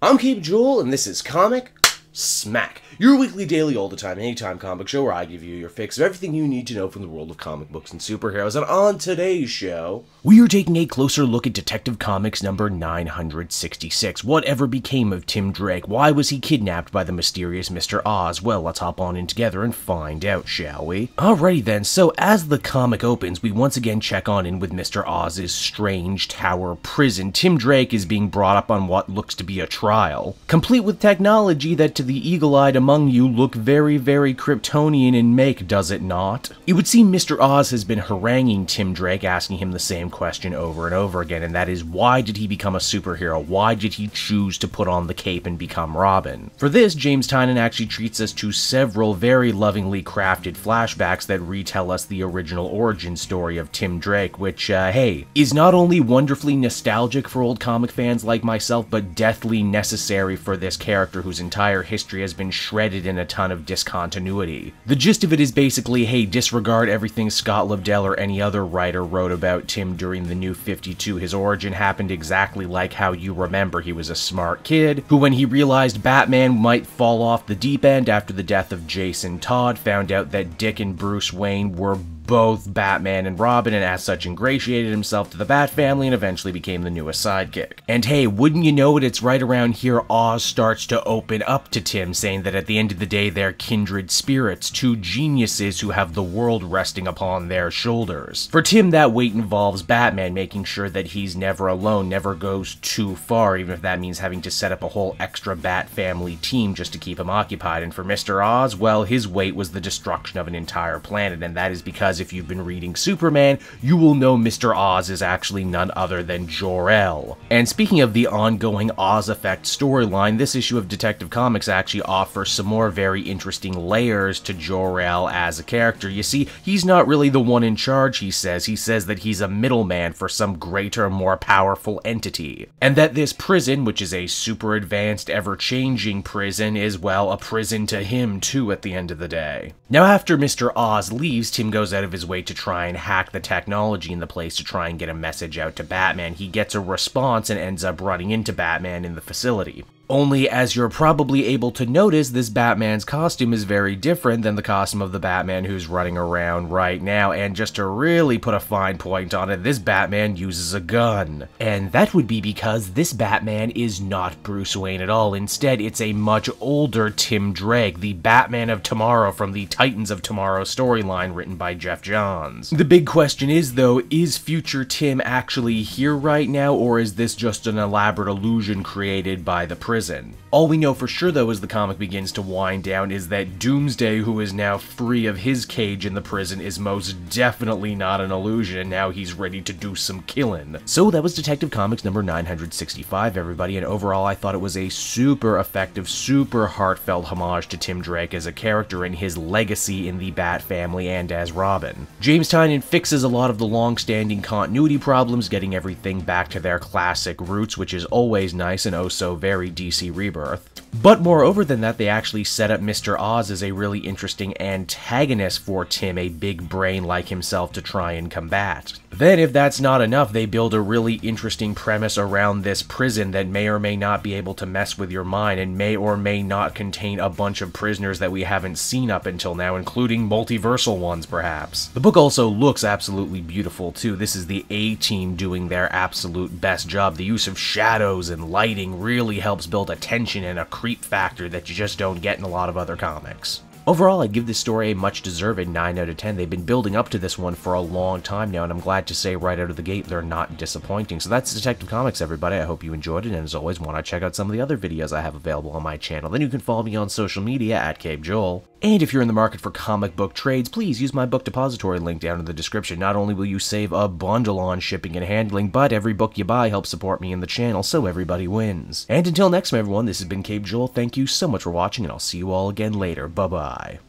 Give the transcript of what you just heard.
I'm Cape Joel, and this is Comic Smack, your weekly, daily, all-the-time, anytime comic show where I give you your fix of everything you need to know from the world of comic books and superheroes. And on today's show, we are taking a closer look at Detective Comics number 966. Whatever became of Tim Drake? Why was he kidnapped by the mysterious Mr. Oz? Well, let's hop on in together and find out, shall we? Alrighty then, so as the comic opens, we once again check on in with Mr. Oz's strange tower prison. Tim Drake is being brought up on what looks to be a trial, complete with technology that to the eagle-eyed among you look very, very Kryptonian in make, does it not? It would seem Mr. Oz has been haranguing Tim Drake, asking him the same question over and over again, and that is, why did he become a superhero? Why did he choose to put on the cape and become Robin? For this, James Tynion actually treats us to several very lovingly crafted flashbacks that retell us the original origin story of Tim Drake, which, hey, is not only wonderfully nostalgic for old comic fans like myself, but deathly necessary for this character whose entire history has been shredded in a ton of discontinuity. The gist of it is basically, hey, disregard everything Scott Lobdell or any other writer wrote about Tim during the New 52. His origin happened exactly like how you remember. He was a smart kid who, when he realized Batman might fall off the deep end after the death of Jason Todd, found out that Dick and Bruce Wayne were both Batman and Robin, and as such ingratiated himself to the Bat family and eventually became the newest sidekick. And hey, wouldn't you know it, it's right around here Oz starts to open up to Tim, saying that at the end of the day they're kindred spirits, two geniuses who have the world resting upon their shoulders. For Tim, that weight involves Batman making sure that he's never alone, never goes too far, even if that means having to set up a whole extra Bat family team just to keep him occupied. And for Mr. Oz, well, his weight was the destruction of an entire planet, and that is because if you've been reading Superman, you will know Mr. Oz is actually none other than Jor-El. And speaking of the ongoing Oz Effect storyline, this issue of Detective Comics actually offers some more very interesting layers to Jor-El as a character. You see, he's not really the one in charge, he says. He says that he's a middleman for some greater, more powerful entity. And that this prison, which is a super advanced, ever-changing prison, is, well, a prison to him too at the end of the day. Now after Mr. Oz leaves, Tim goes out of his way to try and hack the technology in the place to try and get a message out to Batman. He gets a response and ends up running into Batman in the facility. Only, as you're probably able to notice, this Batman's costume is very different than the costume of the Batman who's running around right now, and just to really put a fine point on it, this Batman uses a gun. And that would be because this Batman is not Bruce Wayne at all. Instead, it's a much older Tim Drake, the Batman of Tomorrow from the Titans of Tomorrow storyline written by Jeff Johns. The big question is, though, is future Tim actually here right now, or is this just an elaborate illusion created by the prison? All we know for sure, though, as the comic begins to wind down, is that Doomsday, who is now free of his cage in the prison, is most definitely not an illusion, and now he's ready to do some killing. So that was Detective Comics number 965, everybody, and overall I thought it was a super effective, super heartfelt homage to Tim Drake as a character and his legacy in the Bat family and as Robin. James Tynion fixes a lot of the long-standing continuity problems, getting everything back to their classic roots, which is always nice and oh so very DC Rebirth. But moreover than that, they actually set up Mr. Oz as a really interesting antagonist for Tim, a big brain like himself to try and combat. Then, if that's not enough, they build a really interesting premise around this prison that may or may not be able to mess with your mind and may or may not contain a bunch of prisoners that we haven't seen up until now, including multiversal ones, perhaps. The book also looks absolutely beautiful, too. This is the A-Team doing their absolute best job. The use of shadows and lighting really helps build a tension and a creep factor that you just don't get in a lot of other comics. Overall, I'd give this story a much-deserved 9 out of 10. They've been building up to this one for a long time now, and I'm glad to say right out of the gate they're not disappointing. So that's Detective Comics, everybody. I hope you enjoyed it, and as always, want to check out some of the other videos I have available on my channel. Then you can follow me on social media at Cape Joel. And if you're in the market for comic book trades, please use my book depository link down in the description. Not only will you save a bundle on shipping and handling, but every book you buy helps support me in the channel, so everybody wins. And until next time, everyone, this has been Cape Joel. Thank you so much for watching, and I'll see you all again later. Bye-bye.